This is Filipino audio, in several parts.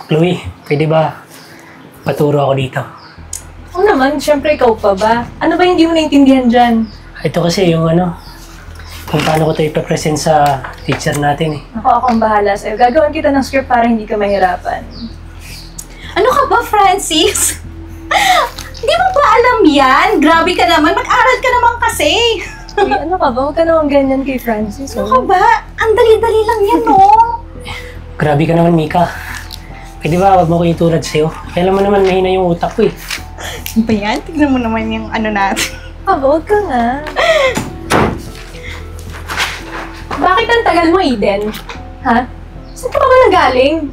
Chloe, pwede ba paturo ako dito? Oo naman, syempre ikaw pa ba? Ano ba hindi mo naintindihan dyan? Ito kasi yung kung paano ko ito ipapresent sa teacher natin eh. Ako ang bahala sa'yo. Gagawin kita ng script para hindi ka mahirapan. Ano ka ba, Francis? Hindi mo ba alam yan? Grabe ka naman. Mag-aral ka naman kasi. Uy, ano ka ba? Huwag ka naman ganyan kay Francis. Ano ka ba? Ang dali-dali lang yan, no? Grabe ka naman, Mika. Pwede ba wag mo ko itulad sa'yo? Kailan mo naman mahina yung utak ko eh. Ano ba yan? Tignan mo naman yung ano natin. Huwag ka nga. Bakit ang tagal mo, Eden? Ha? Saan ka ba nagaling?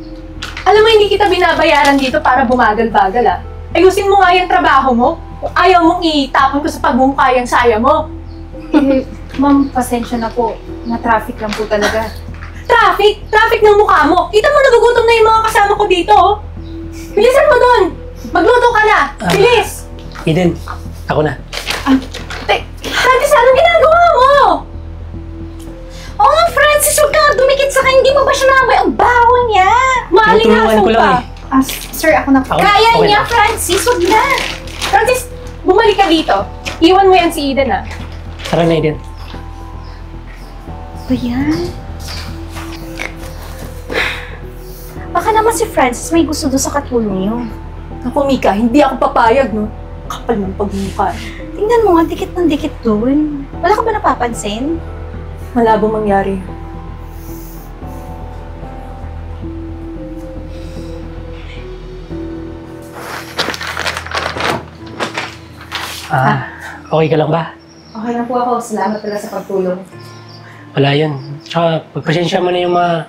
Alam mo, hindi kita binabayaran dito para bumagal-bagal, ah. Ayusin mo nga yung trabaho mo. Kung ayaw mong itapon ko sa pagmumukha yung saya mo. Ma'am, pasensya na po. Na-traffic lang po talaga. Traffic! Traffic ng mukha mo! Kita mo, nagugutom na yung mga kasama ko dito, oh. Bilisan mo doon! Magluto ka na! Bilis! Eden, ako na. Francis, anong ginagawa mo? Oo nga, Francis, huwag ka dumikit sa akin. Hindi mo ba siya namoy? Ang baho niya. Tutulungan ko lang eh. Sir, ako na po. Kaya okay niya, lang. Francis. Huwag na. Francis, bumalik ka dito. Iwan mo yan si Eden, ah. Tara na, Eden. Ba yan? Baka naman si Francis may gusto doon sa katulong niyo. Ako, Mika, hindi ako papayag, no? Kapal ng pagmumukha. Tingnan mo nga, dikit ng dikit doon. Wala ka ba napapansin? Malabo mangyari. Okay ka lang ba? Okay na po ako. Salamat pala sa pagtulong. Wala yun. Tsaka, pagpasensya mo na yung mga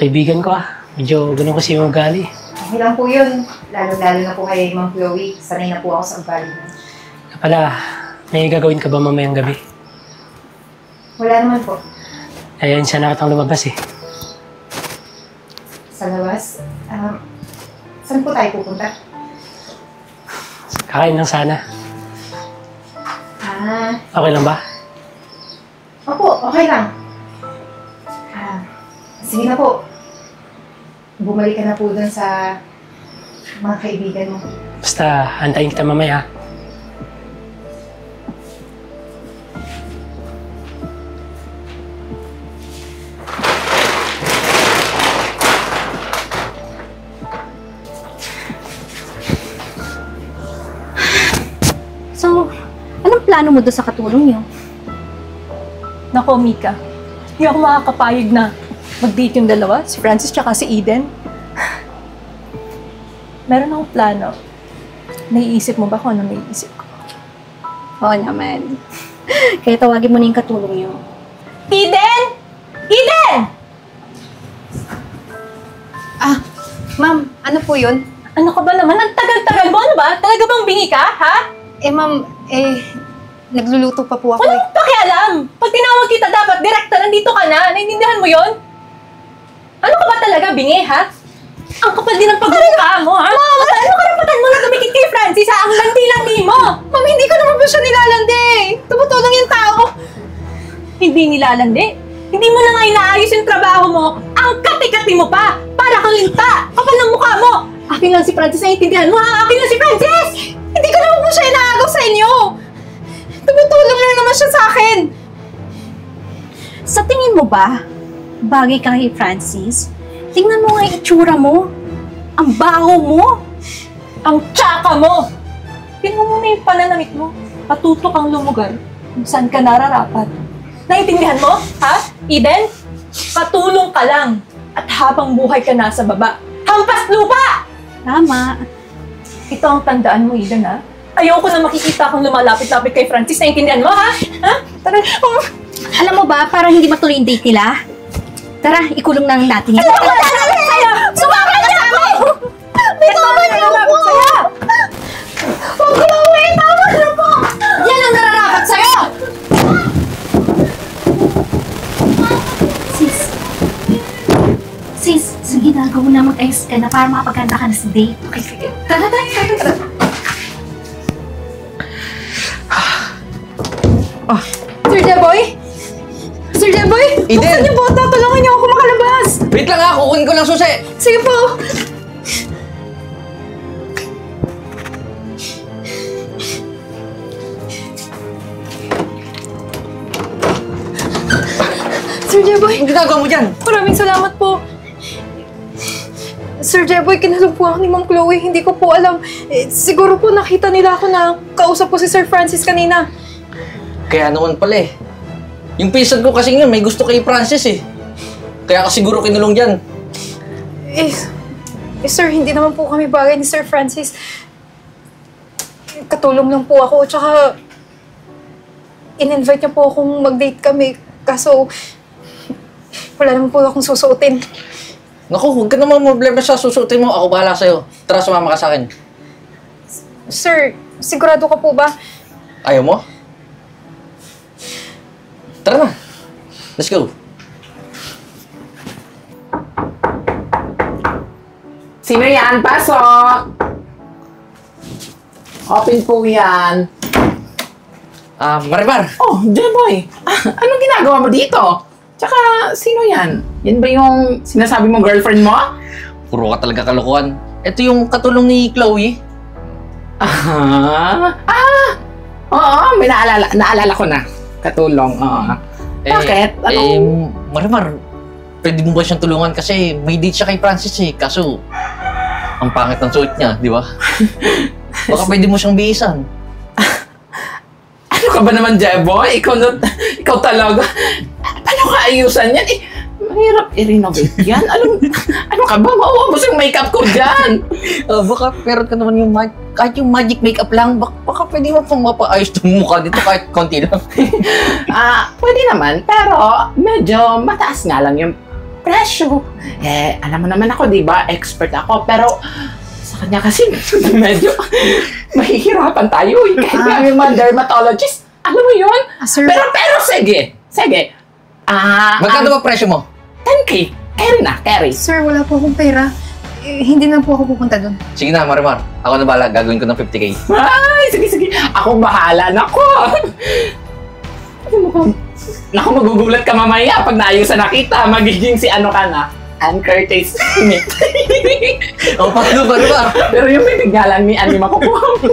kaibigan ko Medyo ganun kasi yung ugali. Okay lang po yun. Lalo-lalo na po kay Ma'am Chloe. Sanay na po ako sa ugali mo. Pala, may gagawin ka ba mamayang gabi? Wala naman po. Ayan siya na kitang lumabas eh. Sa labas. Saan po tayo pupunta? Kakain lang sana. Okay lang ba? Opo, okay lang. Sige na po. Bumalik ka na po dun sa mga kaibigan mo. Basta, antayin kita mamaya. So, anong plano mo doon sa katulong niyo? Nako, Mika. Hindi ako makakapayag na mag-date yung dalawa, si Francis tsaka si Eden. Meron akong plano. Naiisip mo ba kung ano naiisip ko? Oo naman. Kaya tawagin mo na yung katulong niyo. Eden! Eden! Ma'am, ano po yun? Ano ka ba naman? Ang tagal-tagal mo, ano ba? Talaga bang bingi ka, ha? Ma'am, nagluluto pa po ako Walang pakialam! Pag tinawag kita, dapat direkta, nandito ka na. Naiintindihan mo yon? Ano ka ba talaga, bingi, ha? Ang kapal din ng pagmumukha mo, ha? Mama! Ano karapatan mo na dumikit kay Francis, ha? Ang landi-landi mo! Ma'am, hindi ko naman po siya nilalandi. Tumutulong yung tao. Hindi nilalandi. Hindi mo na nga inaayos yung trabaho mo. Ang kati-kati mo pa! Para kang linta! Kapal ng mukha mo! Akin lang si Francis, naiintindihan mo, ha? Akin lang si Francis! Hindi ko naman po siya inaagaw sa inyo. Tumutulong lang naman siya sa akin. Sa tingin mo ba, bagay ka kay Francis? Tingnan mo nga yung itsura mo. Ang baho mo. Ang tsaka mo! Tingnan mo na yung pananamit mo. Patutok ang lumugar kung saan ka nararapat. Naiintindihan mo? Ha? Eden? Patulong ka lang. At habang buhay ka nasa baba, hampas lupa! Tama. Ito ang tandaan mo, Eden, ha? Ayoko na makikita kung lumalapit-lapit kay Francis. Naiintindihan mo, ha? Ha? Tara. Alam mo ba, para hindi matuloy yung date nila? Tara, ikulong na natin yan. Ano ba talaga sa'yo? Sumama ka sa amin! Bitawan niyo po! Huwag ko lang, wait! Tama na po! Yan ang nararapat sa'yo! Sis, sige na, gawin na mag-ayos ka na para makapaganda ka na sa date. Okay, sige. Tara. Sir Jeboy? Sir Jeboy? Eden! Buksan niyo po! Tulungan niyo ako makalabas! Wait lang ha, kukunin ko lang susi. Sige po! Sir Jeboy, Anong ginagawa mo dyan? maraming salamat po. Sir Jeboy, kinalog po ako ni Ma'am Chloe. Hindi ko po alam. Siguro po nakita nila ako na kausap po si Sir Francis kanina. Kaya naman pala eh. Yung pinsan ko kasi may gusto kay Francis eh. Kaya ka siguro kinulong dyan. Sir, hindi naman po kami bagay ni Sir Francis. Katulong lang po ako. Tsaka, in-invite niya po akong mag-date kami. Kaso, wala naman po akong susuotin. Naku, huwag ka naman problema sa susutin mo. Ako bahala sa'yo. Tara, sumama ka sa akin. Sir, sigurado ka po ba? Ayaw mo? Tara na. Let's go. Sino yan? Pasok! Open po yan. Marimar. Oh, Jeboy! Anong ginagawa mo dito? Tsaka, sino yan? Yan ba yung sinasabi mo girlfriend mo? Puro ka talaga kalokohan. Ito yung katulong ni Chloe. Oo, may naalala ko na. Katulong, oo. Bakit? Marimar, pwede mo ba siyang tulungan kasi may date siya kay Francis eh. Kaso, ang pangit ng suot niya, di ba? Baka pwede mo siyang bihisan. Ano ka ba naman, Jeboy? Ikaw talaga. Paano ka ayusan yan? Mahirap i-renovate yan. Ano ka ba? Mauubos yung makeup ko dyan. Baka meron ka naman yung kahit yung magic makeup lang, baka pwede mo pang mapaayos yung mukha dito kahit konti lang. Pwede naman, pero medyo mataas nga lang yung presyo. Alam mo naman ako, di ba? Expert ako, pero sa kanya kasi medyo mahihirapan tayo. Kahit nga yung mga dermatologist, alam mo yun? Sir, Pero sige. Magkano ba presyo mo? 10K. Carry. Sir, wala po akong pera. Hindi na po ako pupunta doon. Sige na, Marimar. Ako na bahala. Gagawin ko ng 50K. Ay, sige. Ako bahala. Nako. Naku, magugulat ka mamaya pag naayusan na kita. Magiging si ano ka na. Ann Curtis. Paano, Marimar? Pero yung bibig nga lang ni Ann yung makukuha mo.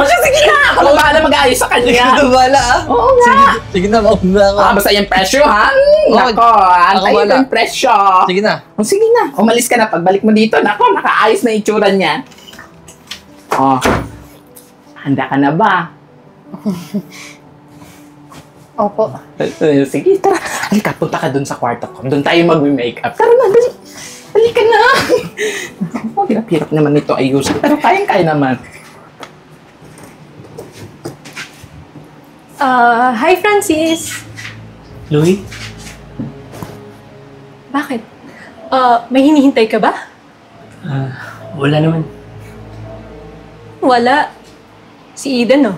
Sige na. Ako na bahala mag-aayos sa kanya. Sige na, bahala Oo nga. Sige na, mauna ako. Basta yung presyo, ha? Nako, ako antayin wala. ko yung presyo. Sige na. Sige na. Umalis ka na. Pagbalik mo dito, nako, nakaayos na itsura niya. Handa ka na ba? Opo. Sige, tara. Halika, punta ka dun sa kwarto ko. Doon tayo mag-makeup. Tara na, dali. Halika na. Oh, hirap-hirap naman ito ayusin. Pero kayang-kaya naman. Hi Francis! Louie? Bakit? May hinihintay ka ba? Wala naman. Wala. Si Eden, no?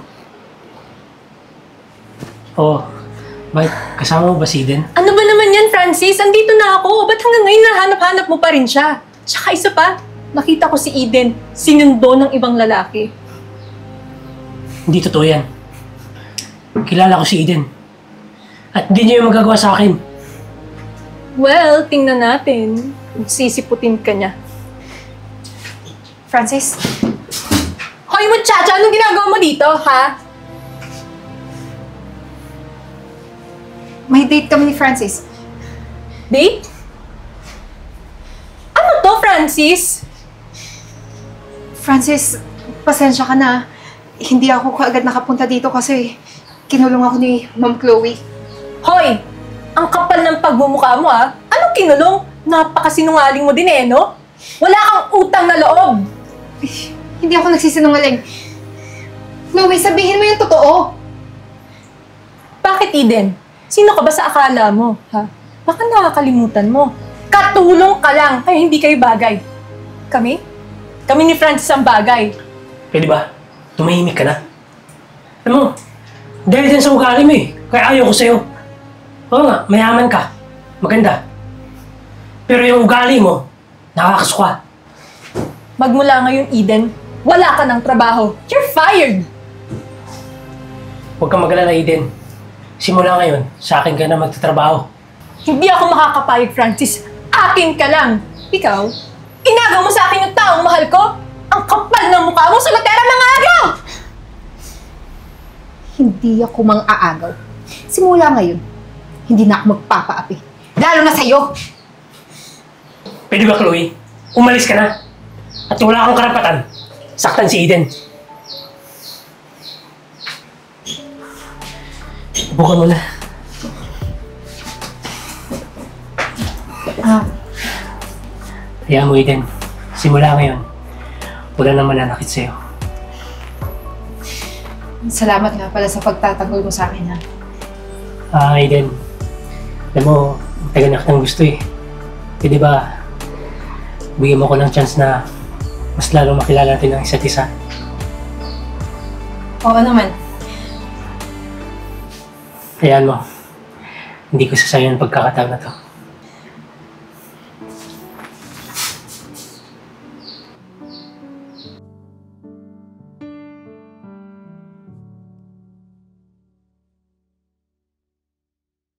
Bakit? Kasama mo ba si Eden? Ano ba naman yan, Francis? Andito na ako. Ba't hanggang ngayon nahanap-hanap mo pa rin siya? Tsaka isa pa, nakita ko si Eden, sinundo ng ibang lalaki. Hindi totoo yan. Kilala ko si Eden. At hindi niya yung magagawa sa akin. Well, tingnan natin. Sisiputin ka niya. Francis, Hoy, muchacha! Anong ginagawa mo dito, ha? may date kami ni Francis. Date? Ano to, Francis? Francis, pasensya ka na. Hindi ako kaagad nakapunta dito kasi kinulong ako ni Ma'am Chloe. Hoy! Ang kapal ng pagmumukha mo, ha? Anong kinulong? Napakasinungaling mo din, eh, no? Wala kang utang na loob! Hindi ako nagsisinungaling. Chloe, sabihin mo yung totoo. Bakit, Eden? Sino ka ba sa akala mo, ha? Baka nakakalimutan mo. Katulong ka lang, kaya hindi kayo bagay. Kami? Kami ni Francis ang bagay. Pwede ba? Tumahimik ka na. Alam mo, dahil din sa ugali mo eh. Kaya ayaw ko sa'yo. Oo nga, mayaman ka. Maganda. Pero yung ugali mo, nakakasuka. Magmula ngayon, Eden, wala ka ng trabaho. You're fired! Huwag kang mag-alala, Eden. Simula ngayon, sa akin ka na magtatrabaho. Hindi ako makakapayag, Francis. Akin ka lang. Ikaw, inagaw mo sa akin yung taong mahal ko? Ang kapal ng mukha mo, salatera mga agaw! Hindi ako mang-aagaw. Simula ngayon, hindi na ako magpapaapi. Lalo na sa'yo! Pwede ba, Chloe? Umalis ka na. At wala kang karapatan. Saktan si Eden. Buka mo na. Kaya mo, Eden. Simula ngayon, wala nang mananakit sa'yo. Salamat nga pala sa pagtatanggol mo sa akin, ha? Eden. Alam mo, tagal na kitang gusto eh. Pwede ba, bigyan mo ko ng chance na mas lalo makilala natin ang isa't isa? Oo naman. Hayaan mo, hindi ko sasayang ang pagkakataon na to.